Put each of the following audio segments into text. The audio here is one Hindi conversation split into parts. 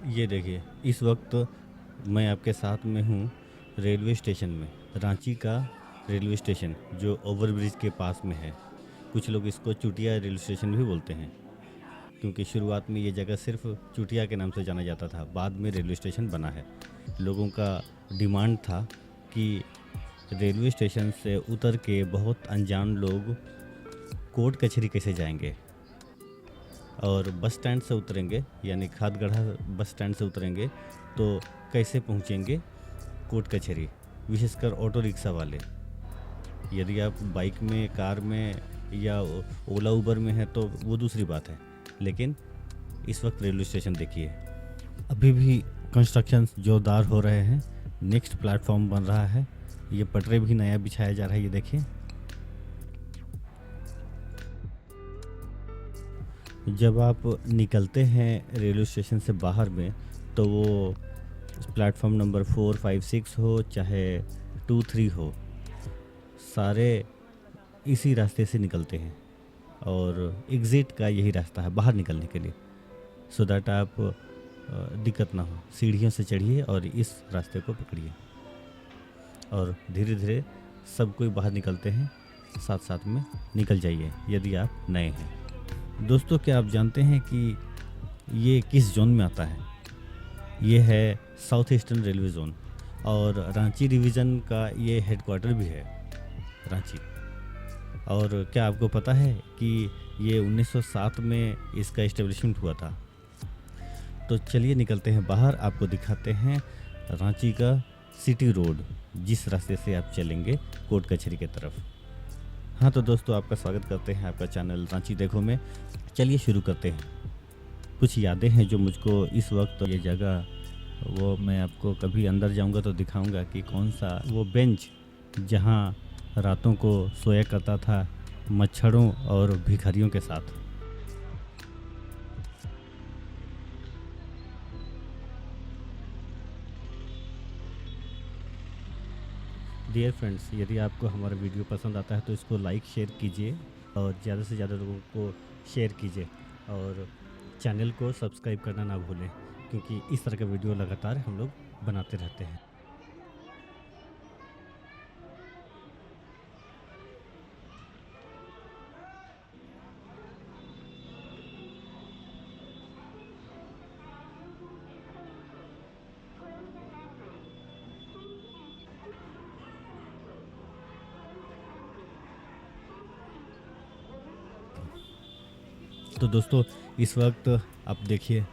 ये देखिए, इस वक्त मैं आपके साथ में हूँ रेलवे स्टेशन में। रांची का रेलवे स्टेशन जो ओवरब्रिज के पास में है। कुछ लोग इसको चुटिया रेलवे स्टेशन भी बोलते हैं, क्योंकि शुरुआत में ये जगह सिर्फ चुटिया के नाम से जाना जाता था, बाद में रेलवे स्टेशन बना है। लोगों का डिमांड था कि रेलवे स्टेशन से उतर के बहुत अनजान लोग कोर्ट कचहरी कैसे जाएंगे, और बस स्टैंड से उतरेंगे, यानी खादगढ़ा बस स्टैंड से उतरेंगे तो कैसे पहुंचेंगे कोर्ट कचहरी। विशेषकर ऑटो रिक्शा वाले, यदि आप बाइक में, कार में या ओला उबर में हैं तो वो दूसरी बात है, लेकिन इस वक्त रेलवे स्टेशन देखिए, अभी भी कंस्ट्रक्शन जोरदार हो रहे हैं। नेक्स्ट प्लेटफॉर्म बन रहा है, ये पटरी भी नया बिछाया जा रहा है। ये देखिए, जब आप निकलते हैं रेलवे स्टेशन से बाहर में, तो वो प्लेटफॉर्म नंबर 4, 5, 6 हो चाहे 2, 3 हो, सारे इसी रास्ते से निकलते हैं। और एग्ज़िट का यही रास्ता है बाहर निकलने के लिए, सो दैट आप दिक्कत ना हो। सीढ़ियों से चढ़िए और इस रास्ते को पकड़िए, और धीरे धीरे सब कोई बाहर निकलते हैं, साथ साथ में निकल जाइए यदि आप नए हैं। दोस्तों, क्या आप जानते हैं कि ये किस जोन में आता है? ये है साउथ ईस्टर्न रेलवे जोन, और रांची डिवीज़न का ये हेडक्वार्टर भी है, रांची। और क्या आपको पता है कि ये 1907 में इसका इस्टेब्लिशमेंट हुआ था? तो चलिए निकलते हैं बाहर, आपको दिखाते हैं रांची का सिटी रोड, जिस रास्ते से आप चलेंगे कोर्ट कचहरी की तरफ। हाँ तो दोस्तों, आपका स्वागत करते हैं आपका चैनल रांची देखो में। चलिए शुरू करते हैं। कुछ यादें हैं जो मुझको इस वक्त ये जगह, वो मैं आपको कभी अंदर जाऊंगा तो दिखाऊंगा कि कौन सा वो बेंच जहाँ रातों को सोया करता था मच्छरों और भिखारियों के साथ। डियर फ्रेंड्स, यदि आपको हमारा वीडियो पसंद आता है तो इसको लाइक शेयर कीजिए, और ज़्यादा से ज़्यादा लोगों को शेयर कीजिए, और चैनल को सब्सक्राइब करना ना भूलें, क्योंकि इस तरह का वीडियो लगातार हम लोग बनाते रहते हैं। तो दोस्तों, इस वक्त आप देखिए,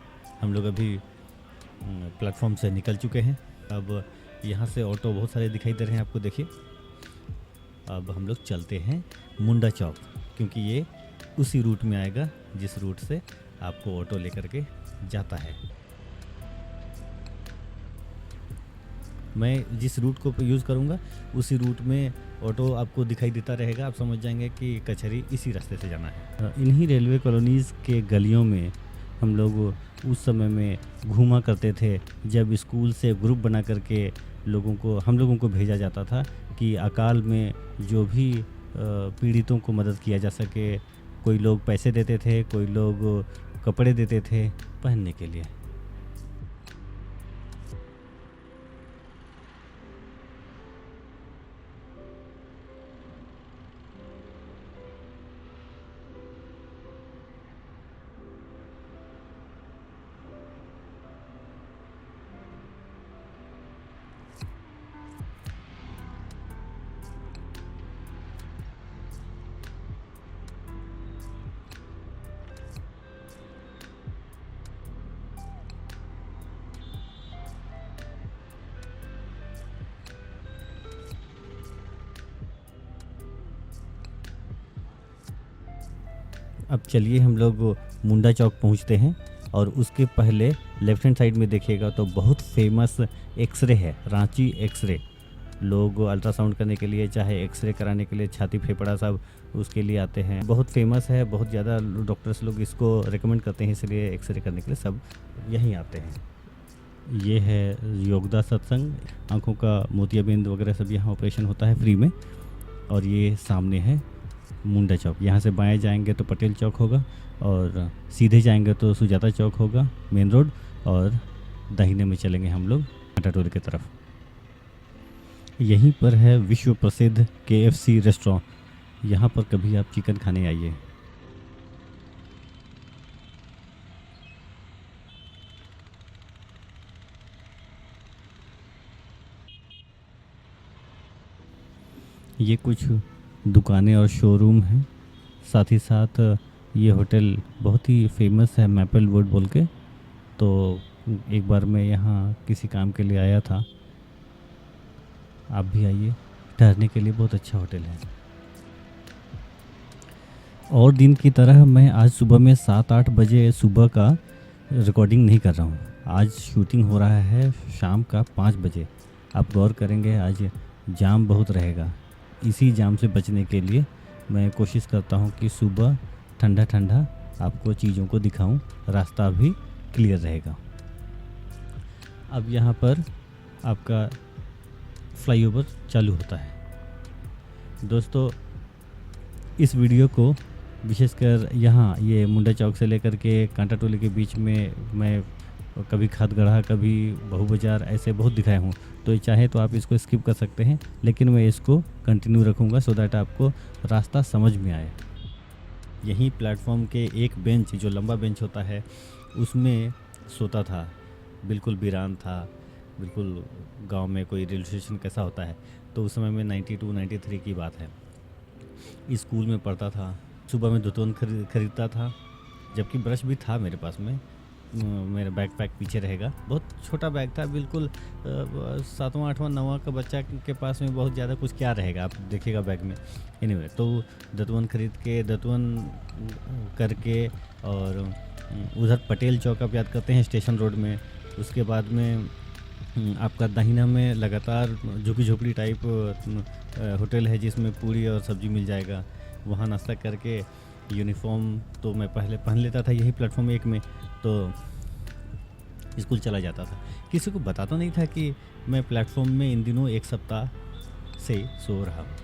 हम लोग अभी प्लेटफॉर्म से निकल चुके हैं। अब यहाँ से ऑटो बहुत सारे दिखाई दे रहे हैं आपको, देखिए। अब हम लोग चलते हैं मुंडा चौक, क्योंकि ये उसी रूट में आएगा जिस रूट से आपको ऑटो लेकर के जाता है। मैं जिस रूट को यूज़ करूँगा उसी रूट में ऑटो आपको दिखाई देता रहेगा, आप समझ जाएंगे कि कचहरी इसी रास्ते से जाना है। इन्हीं रेलवे कॉलोनीज़ के गलियों में हम लोग उस समय में घूमा करते थे, जब स्कूल से ग्रुप बना करके हम लोगों को भेजा जाता था कि अकाल में जो भी पीड़ितों को मदद किया जा सके। कोई लोग पैसे देते थे, कोई लोग कपड़े देते थे पहनने के लिए। अब चलिए हम लोग मुंडा चौक पहुंचते हैं, और उसके पहले लेफ्ट हैंड साइड में देखिएगा तो बहुत फेमस एक्सरे है, रांची एक्सरे। लोग अल्ट्रासाउंड करने के लिए, चाहे एक्सरे कराने के लिए, छाती फेफड़ा सब उसके लिए आते हैं। बहुत फेमस है, बहुत ज़्यादा डॉक्टर्स लोग इसको रेकमेंड करते हैं, इसलिए एक्सरे करने के लिए सब यहीं आते हैं। ये है योगदा सत्संग, आँखों का मोतियाबिंद वगैरह सब यहाँ ऑपरेशन होता है फ्री में। और ये सामने है मुंडा चौक। यहाँ से बाएं जाएंगे तो पटेल चौक होगा, और सीधे जाएंगे तो सुजाता चौक होगा मेन रोड, और दाहिने में चलेंगे हम लोग कांटा टोली की तरफ। यहीं पर है विश्व प्रसिद्ध KFC रेस्टोरेंट। यहाँ पर कभी आप चिकन खाने आइए। ये कुछ दुकानें और शोरूम हैं, साथ ही साथ ये होटल बहुत ही फेमस है मैपल वुड बोल के। तो एक बार मैं यहाँ किसी काम के लिए आया था, आप भी आइए, ठहरने के लिए बहुत अच्छा होटल है। और दिन की तरह मैं आज सुबह में 7-8 बजे सुबह का रिकॉर्डिंग नहीं कर रहा हूँ। आज शूटिंग हो रहा है शाम का 5 बजे। आप गौर करेंगे आज जाम बहुत रहेगा। इसी जाम से बचने के लिए मैं कोशिश करता हूँ कि सुबह ठंडा ठंडा आपको चीज़ों को दिखाऊं, रास्ता भी क्लियर रहेगा। अब यहाँ पर आपका फ्लाईओवर चालू होता है। दोस्तों, इस वीडियो को विशेषकर यहाँ ये मुंडा चौक से लेकर के कांटा टोली के बीच में मैं कभी खादगढ़ा, कभी बहू बाजार ऐसे बहुत दिखाया हूँ। तो चाहे तो आप इसको स्किप कर सकते हैं, लेकिन मैं इसको कंटिन्यू रखूँगा सो दैट आपको रास्ता समझ में आए। यहीं प्लेटफॉर्म के एक बेंच, जो लंबा बेंच होता है, उसमें सोता था। बिल्कुल वीरान था, बिल्कुल गांव में कोई रेलवे स्टेशन कैसा होता है। तो उस समय में 92-93 की बात है। स्कूल में पढ़ता था, सुबह में दुतोन खरीदता था, जबकि ब्रश भी था मेरे पास में। मेरा बैकपैक पीछे रहेगा। बहुत छोटा बैग था, बिल्कुल 7वां 8वां 9वां का बच्चा के पास में बहुत ज़्यादा कुछ क्या रहेगा, आप देखिएगा बैग में। एनीवे, तो दतवन खरीद के, दतवन करके, और उधर पटेल चौक आप याद करते हैं स्टेशन रोड में। उसके बाद में आपका दाहिना में लगातार झुकी झोपड़ी टाइप होटल है, जिसमें पूरी और सब्ज़ी मिल जाएगा। वहाँ नाश्ता करके यूनिफॉर्म तो मैं पहले पहन लेता था यही प्लेटफॉर्म 1 में, तो स्कूल चला जाता था। किसी को बताता नहीं था कि मैं प्लेटफॉर्म में इन दिनों 1 सप्ताह से सो रहा हूँ।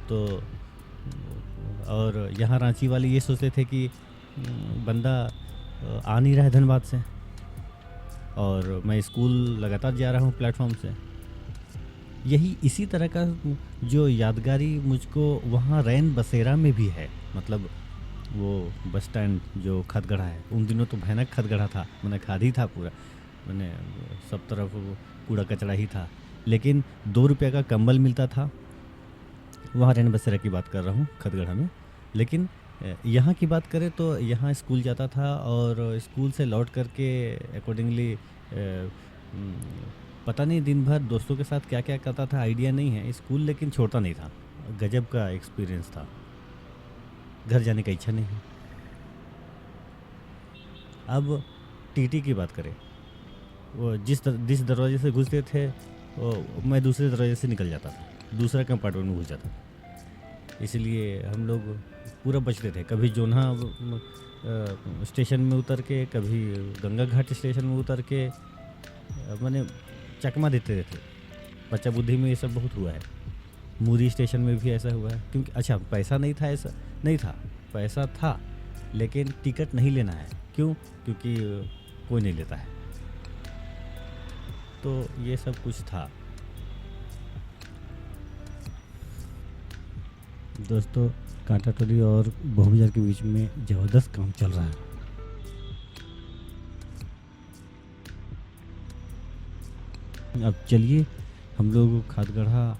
तो और यहाँ रांची वाले ये सोचते थे कि बंदा आ नहीं रहा है धनबाद से, और मैं स्कूल लगातार जा रहा हूँ प्लेटफॉर्म से। यही इसी तरह का जो यादगारी मुझको वहाँ रैन बसेरा में भी है। मतलब वो बस स्टैंड जो खादगढ़ा है, उन दिनों तो भयानक खादगढ़ा था, मैंने खाद ही था पूरा, मैंने सब तरफ कूड़ा कचरा ही था। लेकिन 2 रुपये का कंबल मिलता था। वहाँ रैन बसेरा की बात कर रहा हूँ, खादगढ़ा में। लेकिन यहाँ की बात करें तो यहाँ स्कूल जाता था, और स्कूल से लौट करके अकॉर्डिंगली पता नहीं दिन भर दोस्तों के साथ क्या क्या करता था, आइडिया नहीं है। स्कूल लेकिन छोड़ता नहीं था। गजब का एक्सपीरियंस था। घर जाने का इच्छा नहीं है। अब टीटी की बात करें, वो जिस दरवाजे से घुसते थे, वो मैं दूसरे दरवाजे से निकल जाता था, दूसरा कंपार्टमेंट में घुस जाता था। इसलिए हम लोग पूरा बचते थे। कभी जोन्हा स्टेशन में उतर के, कभी गंगा घाट स्टेशन में उतर के, मैंने चकमा देते थे। बच्चा बुद्धि में ये सब बहुत हुआ है। मूरी स्टेशन में भी ऐसा हुआ है, क्योंकि अच्छा पैसा नहीं था, ऐसा नहीं था, पैसा था लेकिन टिकट नहीं लेना है। क्यों? क्योंकि कोई नहीं लेता है। तो ये सब कुछ था। दोस्तों, कांटा टोली और बहू बाजार के बीच में ज़बरदस्त काम चल रहा है। अब चलिए, हम लोग खादगढ़ा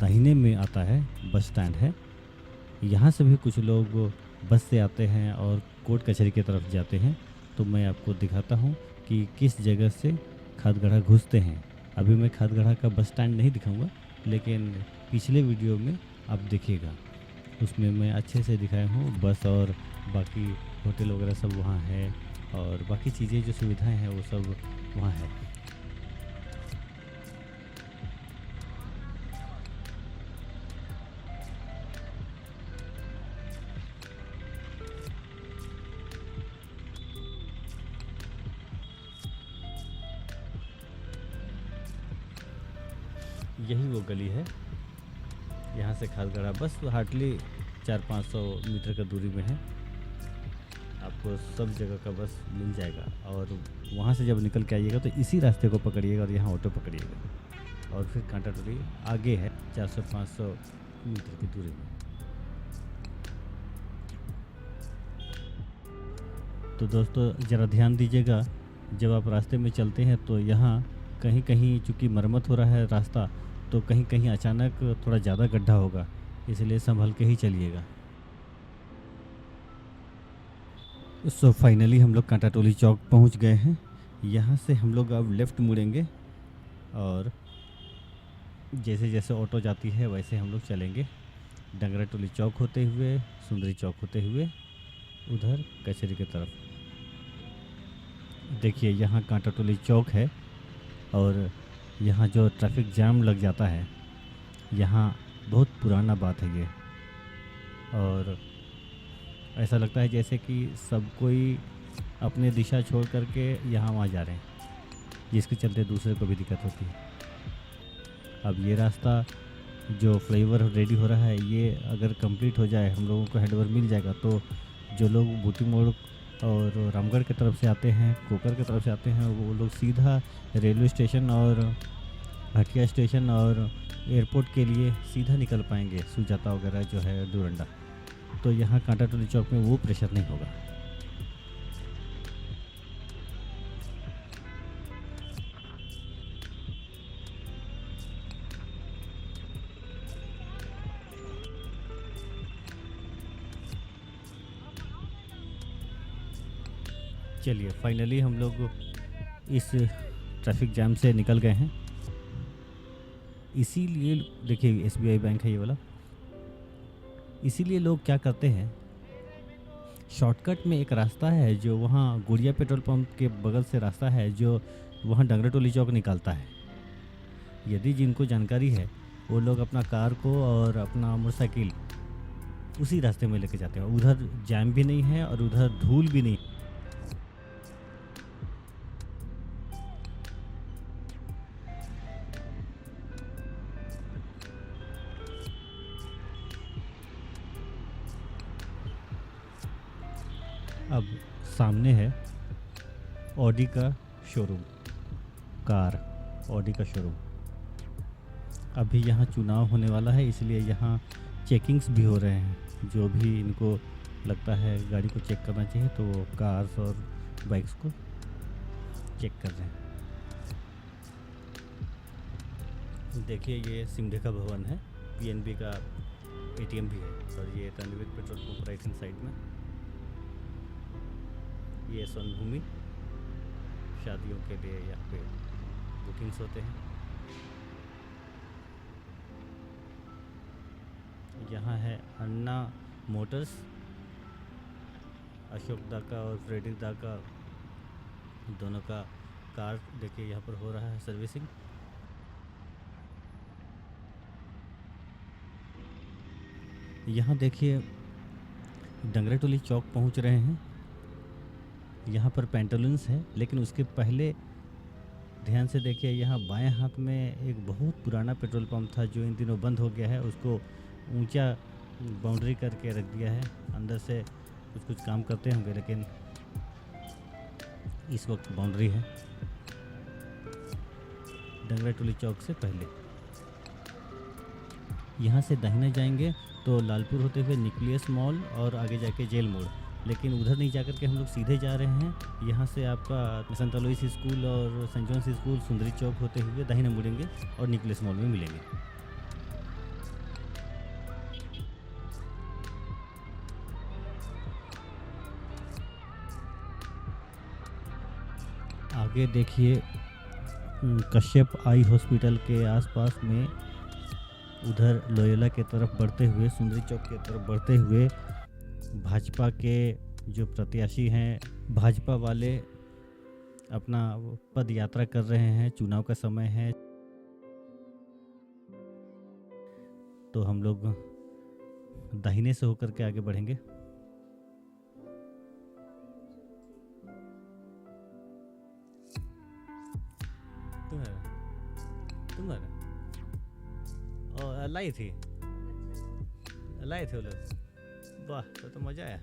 दाहिने में आता है, बस स्टैंड है। यहाँ से भी कुछ लोग बस से आते हैं और कोर्ट कचहरी की तरफ जाते हैं। तो मैं आपको दिखाता हूँ कि किस जगह से खादगढ़ा घुसते हैं। अभी मैं खादगढ़ा का बस स्टैंड नहीं दिखाऊंगा, लेकिन पिछले वीडियो में आप देखिएगा, उसमें मैं अच्छे से दिखाया हूँ। बस और बाकी होटल वगैरह सब वहाँ है, और बाकी चीज़ें जो सुविधाएं हैं वो सब वहाँ है। यही वो गली है, यहाँ से खादगढ़ा बस हार्डली 400-500 मीटर का दूरी में है। आपको आपको सब जगह का बस मिल जाएगा। और वहाँ से जब निकल के आइएगा तो इसी रास्ते को पकड़िएगा और यहाँ ऑटो पकड़िएगा और फिर कांटा टोली आगे है 400-500 मीटर की दूरी में। तो दोस्तों ज़रा ध्यान दीजिएगा, जब आप रास्ते में चलते हैं तो यहाँ कहीं कहीं चूँकि मरम्मत हो रहा है रास्ता, तो कहीं कहीं अचानक थोड़ा ज़्यादा गड्ढा होगा, इसलिए संभल के ही चलिएगा। सो फाइनली हम लोग कांटा टोली चौक पहुँच गए हैं। यहाँ से हम लोग अब लेफ़्ट मुड़ेंगे और जैसे जैसे ऑटो जाती है वैसे हम लोग चलेंगे, डंगरा टोली चौक होते हुए, सुंदरी चौक होते हुए उधर कचहरी की तरफ। देखिए यहाँ कांटा टोली चौक है और यहाँ जो ट्रैफिक जाम लग जाता है, यहाँ बहुत पुराना बात है ये। और ऐसा लगता है जैसे कि सब कोई अपने दिशा छोड़ करके यहाँ वहाँ जा रहे हैं, जिसके चलते दूसरे को भी दिक्कत होती है। अब ये रास्ता जो फ्लाईओवर रेडी हो रहा है, ये अगर कंप्लीट हो जाए, हम लोगों को हैंडओवर मिल जाएगा, तो जो लोग बूटी मोड़ और रामगढ़ की तरफ से आते हैं, कोकर की तरफ से आते हैं, वो लोग सीधा रेलवे स्टेशन और हटिया स्टेशन और एयरपोर्ट के लिए सीधा निकल पाएंगे, सुजाता वगैरह जो है डोरंडा। तो यहाँ कांटा टोली चौक में वो प्रेशर नहीं होगा। चलिए फाइनली हम लोग इस ट्रैफिक जैम से निकल गए हैं। इसीलिए देखिए SBI बैंक है ये वाला। इसीलिए लोग क्या करते हैं, शॉर्टकट में एक रास्ता है जो वहाँ गुड़िया पेट्रोल पंप के बगल से रास्ता है जो वहाँ डंगरा टोली चौक निकालता है। यदि जिनको जानकारी है वो लोग अपना कार को और अपना मोटरसाइकिल उसी रास्ते में लेके जाते हैं। उधर जैम भी नहीं है और उधर धूल भी नहीं। अब सामने है ऑडी का शोरूम, कार ऑडी का शोरूम। अभी यहाँ चुनाव होने वाला है, इसलिए यहाँ चेकिंग्स भी हो रहे हैं। जो भी इनको लगता है गाड़ी को चेक करना चाहिए तो वो कार्स और बाइक्स को चेक कर रहे हैं। देखिए ये सिमडेगा भवन है, PNB का ATM भी है। और ये Ranveer petrol pump right hand side में। ये सोनभूमि, शादियों के लिए यहाँ पे बुकिंग्स होते हैं। यहाँ है अन्ना मोटर्स, अशोक दा का और फ्रेडरिक दा का दोनों का कार देखिए यहाँ पर हो रहा है सर्विसिंग। यहाँ देखिए डंगरा टोली चौक पहुँच रहे हैं। यहाँ पर पेंटालून्स है, लेकिन उसके पहले ध्यान से देखिए यहाँ बाएं हाथ में एक बहुत पुराना पेट्रोल पंप था जो इन दिनों बंद हो गया है। उसको ऊंचा बाउंड्री करके रख दिया है, अंदर से कुछ काम करते होंगे, लेकिन इस वक्त बाउंड्री है डंगरा टोली चौक से पहले। यहाँ से दाहिने जाएंगे तो लालपुर होते हुए न्यूक्लियस मॉल और आगे जाके जेल मोड़, लेकिन उधर नहीं जाकर के हम लोग सीधे जा रहे हैं। यहाँ से आपका सेंट अलोइस स्कूल और सेंट जॉन्स स्कूल सुंदरी चौक होते हुए दाहिने मुड़ेंगे और न्यूक्लियस मॉल में मिलेंगे। आगे देखिए कश्यप आई हॉस्पिटल के आसपास में उधर लोयोला के तरफ बढ़ते हुए, सुंदरी चौक के तरफ बढ़ते हुए भाजपा के जो प्रत्याशी हैं, भाजपा वाले अपना पद यात्रा कर रहे हैं। चुनाव का समय है तो हम लोग दाहिने से होकर के आगे बढ़ेंगे। तुम्हारा लाई थी लाए थे वो लोग, वाह तो मज़ा आया।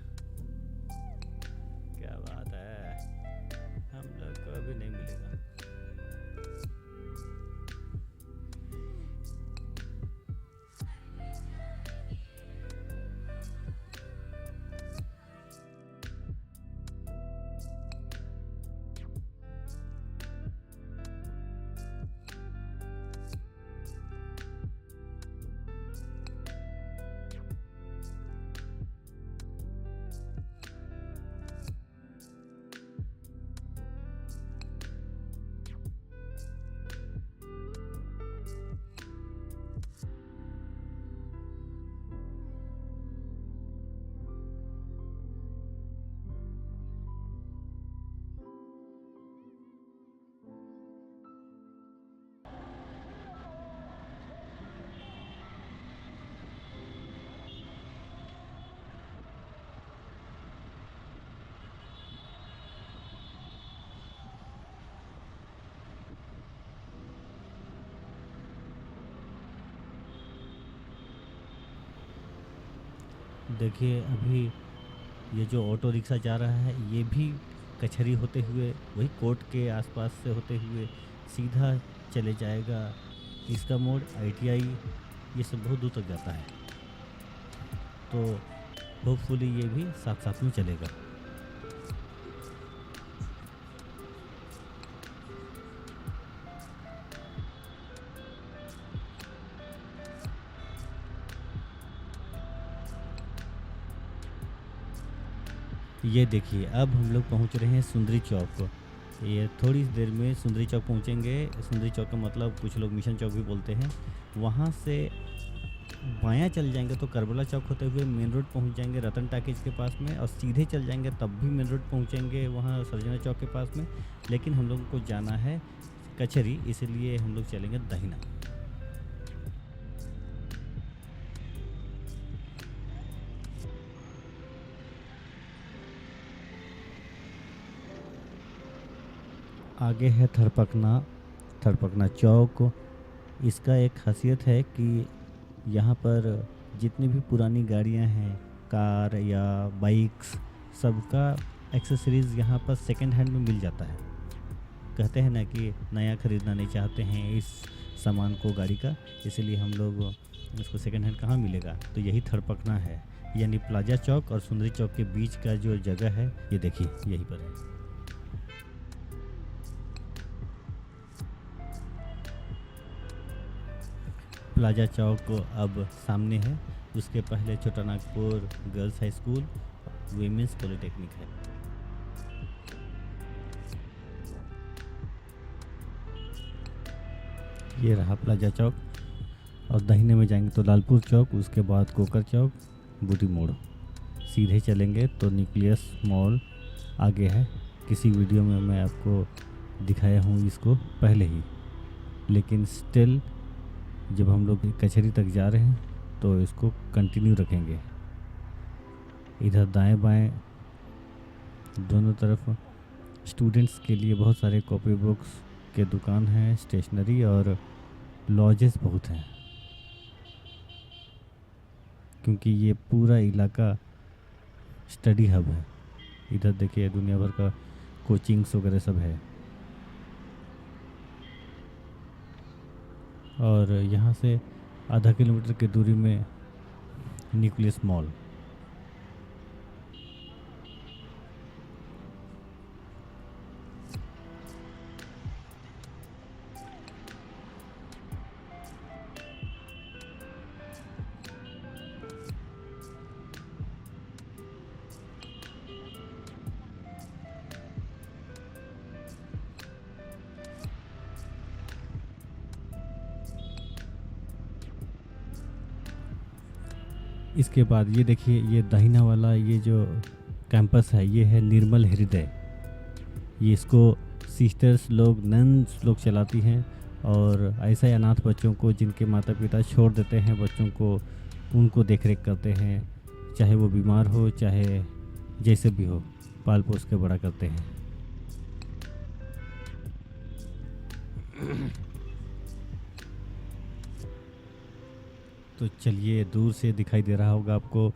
देखिए अभी ये जो ऑटो रिक्शा जा रहा है ये भी कचहरी होते हुए वही कोर्ट के आसपास से होते हुए सीधा चले जाएगा। इसका मोड़ आईटीआई ये सब बहुत दूर तक जाता है, तो होपफुली ये भी साथ साथ में चलेगा। ये देखिए अब हम लोग पहुंच रहे हैं सुंदरी चौक। ये थोड़ी देर में सुंदरी चौक पहुंचेंगे। सुंदरी चौक का मतलब कुछ लोग मिशन चौक भी बोलते हैं। वहाँ से बायां चल जाएंगे तो करबला चौक होते हुए मेन रोड पहुंच जाएंगे रतन टाकीज के पास में, और सीधे चल जाएंगे तब भी मेन रोड पहुंचेंगे वहाँ सरजना चौक के पास में। लेकिन हम लोगों को जाना है कचहरी, इसलिए हम लोग चलेंगे दहिना। आगे है थरपकना चौक। इसका एक खासियत है कि यहाँ पर जितनी भी पुरानी गाड़ियाँ हैं, कार या बाइक्स, सबका एक्सेसरीज़ यहाँ पर सेकंड हैंड में मिल जाता है। कहते हैं ना कि नया ख़रीदना नहीं चाहते हैं इस सामान को गाड़ी का, इसलिए हम लोग इसको सेकंड हैंड कहाँ मिलेगा, तो यही थरपकना है। यानी प्लाजा चौक और सुंदरी चौक के बीच का जो जगह है ये देखिए यहीं पर है। प्लाजा चौक अब सामने है। उसके पहले छोटा Nagpur girls high school, women's polytechnic है। ये रहा प्लाजा चौक, और दाहिने में जाएंगे तो लालपुर चौक, उसके बाद कोकर चौक, बूटी मोड़। सीधे चलेंगे तो न्यूक्लियस मॉल आगे है। किसी वीडियो में मैं आपको दिखाया हूँ इसको पहले ही, लेकिन स्टिल जब हम लोग कचहरी तक जा रहे हैं तो इसको कंटिन्यू रखेंगे। इधर दाएं बाएं दोनों तरफ स्टूडेंट्स के लिए बहुत सारे कॉपी बुक्स के दुकान हैं, स्टेशनरी और लॉजेस बहुत हैं, क्योंकि ये पूरा इलाका स्टडी हब है। इधर देखिए दुनिया भर का कोचिंग्स वगैरह सब है। और यहाँ से आधा किलोमीटर की दूरी में न्यूक्लियस मॉल। इसके बाद ये देखिए ये दाहिना वाला ये जो कैंपस है ये है निर्मल हृदय। ये इसको सिस्टर्स लोग नन्स लोग चलाती हैं, और ऐसे अनाथ बच्चों को जिनके माता पिता छोड़ देते हैं बच्चों को, उनको देख रेख करते हैं, चाहे वो बीमार हो चाहे जैसे भी हो, पाल पोस के बड़ा करते हैं। तो चलिए दूर से दिखाई दे रहा होगा आपको।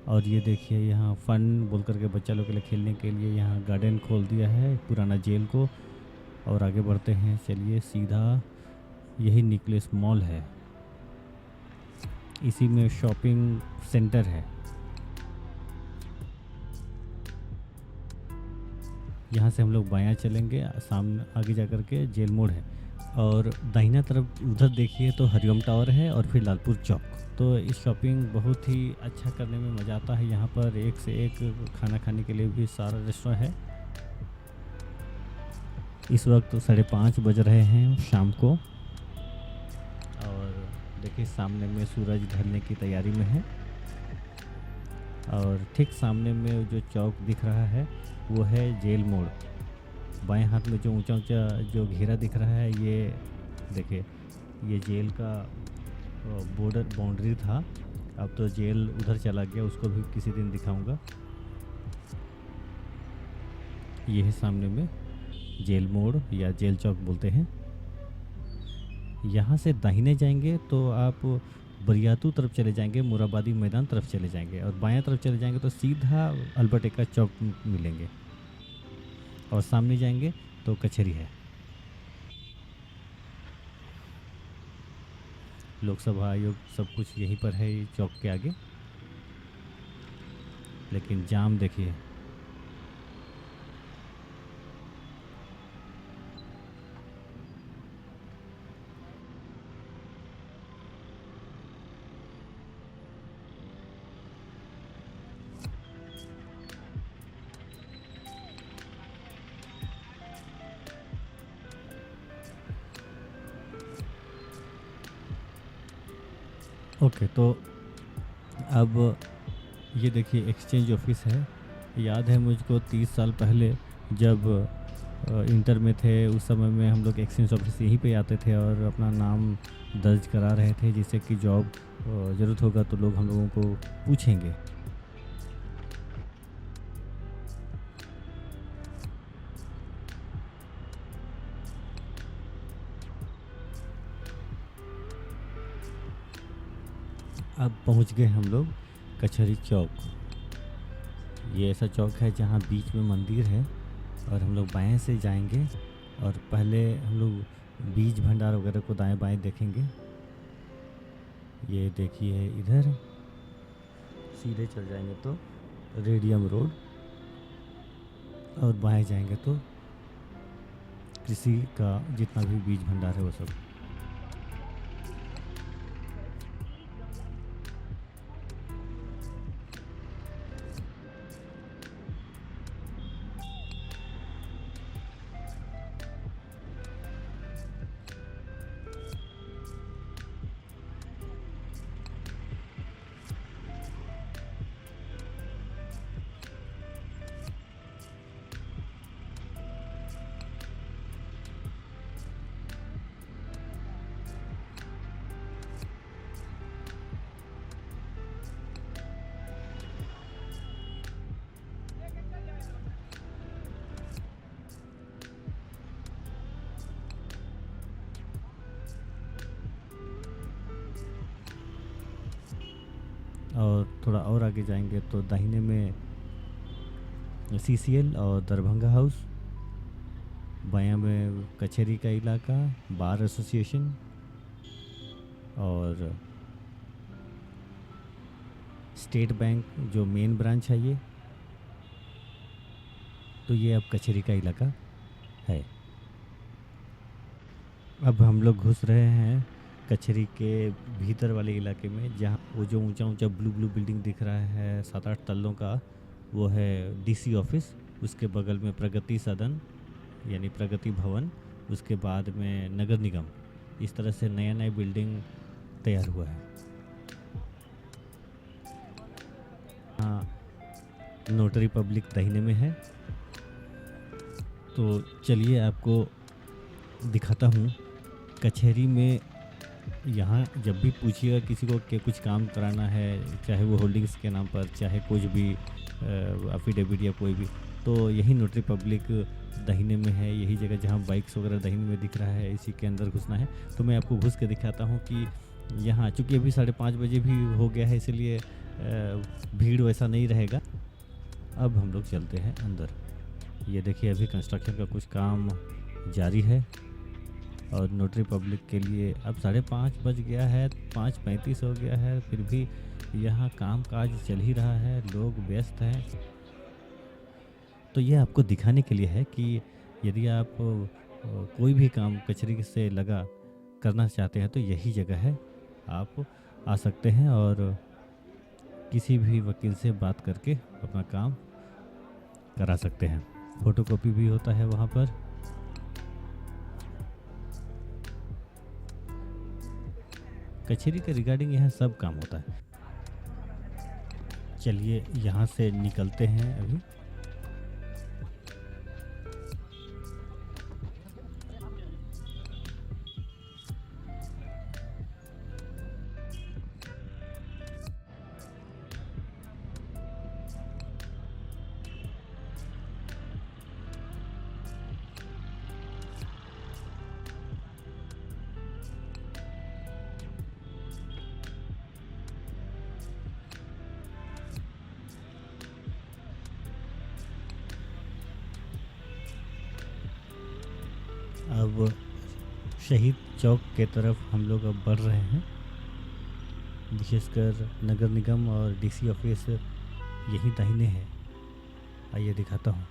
और ये देखिए यहाँ फ़न बोल करके बच्चा लोग के लिए खेलने के लिए यहाँ गार्डन खोल दिया है पुराना जेल को। और आगे बढ़ते हैं, चलिए सीधा यही न्यूक्लियस मॉल है, इसी में शॉपिंग सेंटर है। यहाँ से हम लोग बायां चलेंगे, सामने आगे जा कर के जेल मोड़ है, और दाहिना तरफ उधर देखिए तो हरिओम टावर है और फिर लालपुर चौक। तो इस शॉपिंग बहुत ही अच्छा करने में मज़ा आता है। यहाँ पर एक से एक खाना खाने के लिए भी सारा रेस्टोरेंट है। इस वक्त 5:30 बज रहे हैं शाम को, और देखिए सामने में सूरज ढलने की तैयारी में है। और ठीक सामने में जो चौक दिख रहा है वो है जेल मोड़। बाएं हाथ में जो ऊंचा ऊंचा जो घेरा दिख रहा है ये देखिए, ये जेल का बॉर्डर बाउंड्री था। अब तो जेल उधर चला गया, उसको भी किसी दिन दिखाऊंगा। ये है सामने में जेल मोड़ या जेल चौक बोलते हैं। यहाँ से दाहिने जाएंगे तो आप बरियातू तरफ चले जाएंगे, मुराबादी मैदान तरफ चले जाएंगे और बायां तरफ चले जाएंगे तो सीधा अल्बर्ट एक्का चौक मिलेंगे और सामने जाएंगे तो कचहरी है। लोकसभा आयोग सब कुछ यहीं पर है, ये चौक के आगे। लेकिन जाम देखिए। ओके, तो अब ये देखिए एक्सचेंज ऑफिस है। याद है मुझको 30 साल पहले जब इंटर में थे, उस समय में हम लोग एक्सचेंज ऑफिस यहीं पे आते थे और अपना नाम दर्ज करा रहे थे, जिससे कि जॉब ज़रूरत होगा तो लोग हम लोगों को पूछेंगे। अब पहुंच गए हम लोग कचहरी चौक। ये ऐसा चौक है जहाँ बीच में मंदिर है और हम लोग बाएं से जाएंगे और पहले हम लोग बीज भंडार वगैरह को दाएं बाएं देखेंगे। ये देखिए इधर सीधे चल जाएंगे तो रेडियम रोड और बाएं जाएंगे तो कृषि का जितना भी बीज भंडार है वो सब। और थोड़ा और आगे जाएंगे तो दाहिने में CCL और दरभंगा हाउस, बायां में कचहरी का इलाका, बार एसोसिएशन और स्टेट बैंक जो मेन ब्रांच है ये। तो ये अब कचहरी का इलाका है। अब हम लोग घुस रहे हैं कचहरी के भीतर वाले इलाके में, जहाँ वो जो ऊंचा ऊंचा ब्लू ब्लू बिल्डिंग दिख रहा है 7-8 तल्लों का, वो है DC ऑफिस। उसके बगल में प्रगति सदन यानी प्रगति भवन, उसके बाद में नगर निगम। इस तरह से नया नया बिल्डिंग तैयार हुआ है। हाँ, नोटरी पब्लिक दाहिने में है। तो चलिए आपको दिखाता हूँ कचहरी में। यहाँ जब भी पूछिएगा किसी को कि कुछ काम कराना है, चाहे वो होल्डिंग्स के नाम पर, चाहे कुछ भी अफिडेविट या कोई भी, तो यही नोटरी पब्लिक दाहिने में है। यही जगह जहाँ बाइक्स वगैरह दाहिने में दिख रहा है, इसी के अंदर घुसना है। तो मैं आपको घुस के दिखाता हूँ कि यहाँ, चूँकि अभी 5:30 बजे भी हो गया है, इसलिए भीड़ वैसा नहीं रहेगा। अब हम लोग चलते हैं अंदर। ये देखिए अभी कंस्ट्रक्शन का कुछ काम जारी है और नोटरी पब्लिक के लिए अब 5:30 बज गया है, 5:35 हो गया है, फिर भी यहाँ काम काज चल ही रहा है, लोग व्यस्त हैं। तो ये आपको दिखाने के लिए है कि यदि आप कोई भी काम कचहरी से लगा करना चाहते हैं तो यही जगह है। आप आ सकते हैं और किसी भी वकील से बात करके अपना काम करा सकते हैं। फ़ोटोकॉपी भी होता है वहाँ पर। कचहरी के रिगार्डिंग यहाँ सब काम होता है। चलिए यहाँ से निकलते हैं अभी। अब शहीद चौक के तरफ हम लोग अब बढ़ रहे हैं। विशेषकर नगर निगम और डीसी ऑफिस यही दाहिने है। आइए दिखाता हूँ।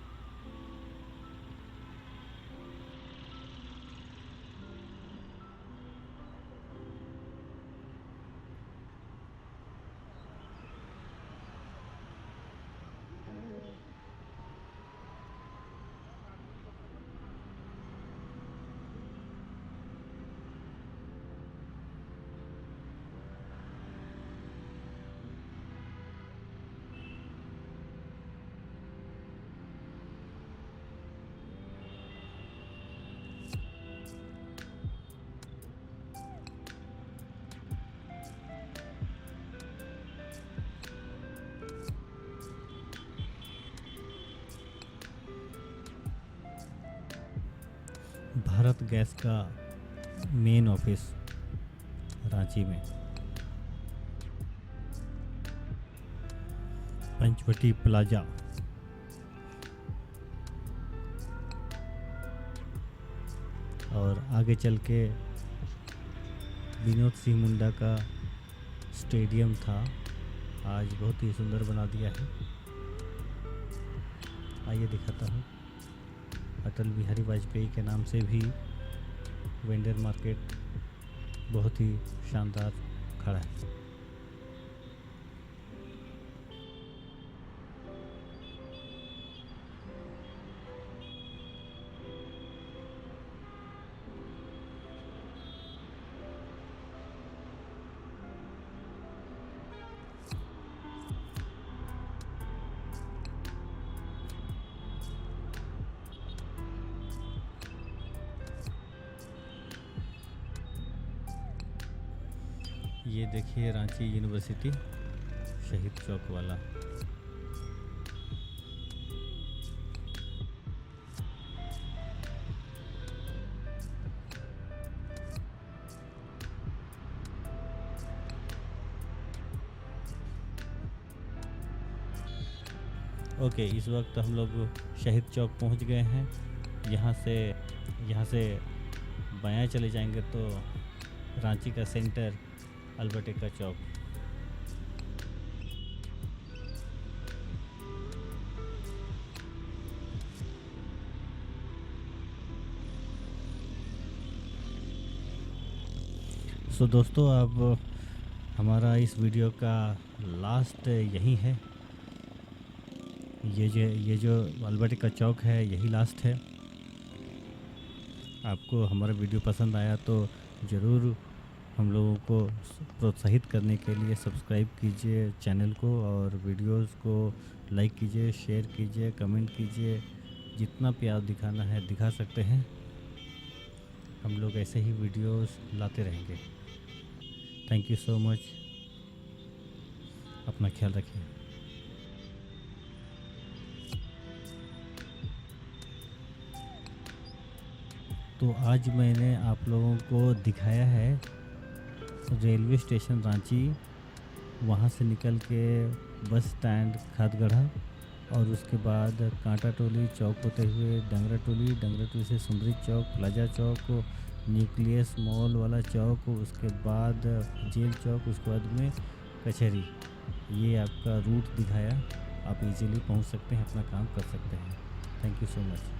भारत गैस का मेन ऑफिस रांची में, पंचवटी प्लाजा। और आगे चल के विनोद सिंह मुंडा का स्टेडियम था, आज बहुत ही सुंदर बना दिया है। आइए दिखाता हूँ। अटल बिहारी वाजपेयी के नाम से भी वेंडर मार्केट बहुत ही शानदार खड़ा है। ये देखिए रांची यूनिवर्सिटी, शहीद चौक वाला। ओके, इस वक्त हम लोग शहीद चौक पहुंच गए हैं। यहाँ से बायां चले जाएंगे तो रांची का सेंटर अल्बर्ट एक्का चौक। सो दोस्तों, अब हमारा इस वीडियो का लास्ट यही है। ये जो अल्बर्ट एक्का चौक है यही लास्ट है। आपको हमारा वीडियो पसंद आया तो ज़रूर हम लोगों को प्रोत्साहित करने के लिए सब्सक्राइब कीजिए चैनल को, और वीडियोस को लाइक कीजिए, शेयर कीजिए, कमेंट कीजिए। जितना प्यार दिखाना है दिखा सकते हैं। हम लोग ऐसे ही वीडियोस लाते रहेंगे। Thank you so much. अपना ख्याल रखिए। तो आज मैंने आप लोगों को दिखाया है रेलवे स्टेशन रांची, वहाँ से निकल के बस स्टैंड खादगढ़ा, और उसके बाद कांटा टोली चौक होते हुए डंगरा टोली से सुंदरी चौक, प्लाजा चौक, न्यूक्लियस मॉल वाला चौक, उसके बाद जेल चौक, उसके बाद में कचहरी। ये आपका रूट दिखाया। आप इजीली पहुंच सकते हैं, अपना काम कर सकते हैं। Thank you so much.